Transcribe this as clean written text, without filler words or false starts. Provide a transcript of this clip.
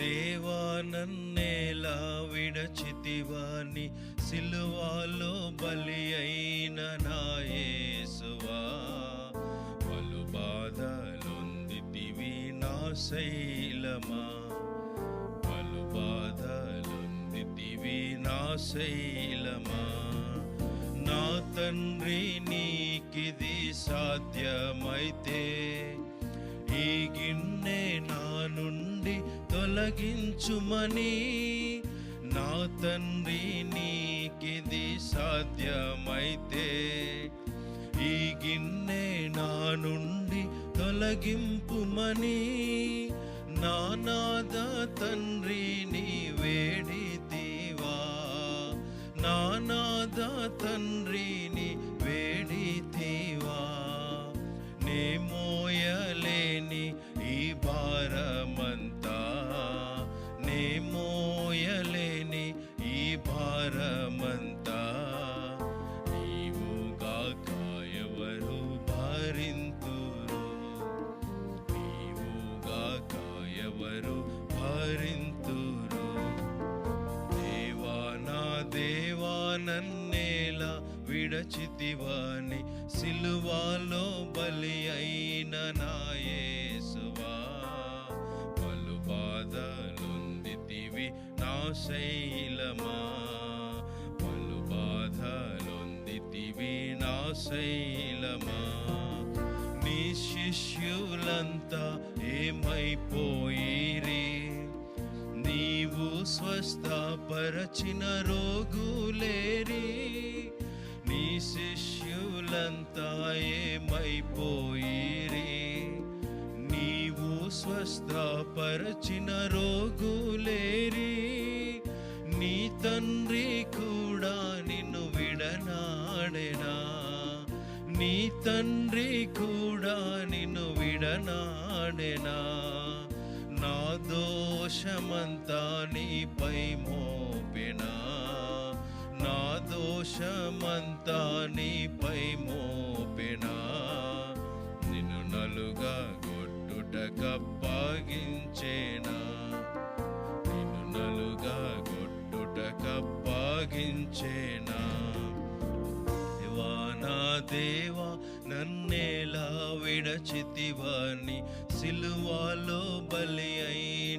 దేవా నన్నేలా విడచితివాని సిలువలో బలి అయిన నా యేసువా పలు బాధలొందితివి నా శైలమా పలు బాధలొందితివి నా శైలమా నా తండ్రి నీకిది సాధ్యమైతే ఈ గిన్నె నా నుండి తొలగించుమని నా తండ్రి నీకిది సాధ్యమైతే ఈ గిన్నె నా నుండి తొలగింపుమని నా నాద తండ్రి నీ వేడితివా నా నాద తండ్రి నీ వేడితివా నే మోయలేని ఈ భారమంతా నే మోయలేని ఈ భారమంతా నీవుగాక ఎవరు భరింతురు నీవుగాక ఎవరు భరింతురు దేవా నా దేవా నన్నేలా విడచితివాని సిలువలో బలి అయిన నా యేసువా పలు బాధలొందితివి నా శైలమా పలు బాధలొందితివి నా శైలమా నీ శిష్యులంతా ఏమైపోయిరి నీవు స్వస్థపరచిన రోగులేరి నీ శిష్యులంతా ఏమైపోయిరి నీవు స్వస్థపరచిన రోగులేరి నీ తండ్రి కూడా నిన్ను విడనాడెనా నీ తండ్రి కూడా నిన్ను విడనాడెనా నా దోషమంతా నీపై మోపెనా నా దోషమంతా నీపై మోపెనా నిన్ను నలుగా గొట్టుటకప్పగించేనా నిన్ను నలుగా గొట్టుటకప్పగించేనా దేవా నా దేవా నన్నేలా విడచితివాని సిలువలో బలి అయిన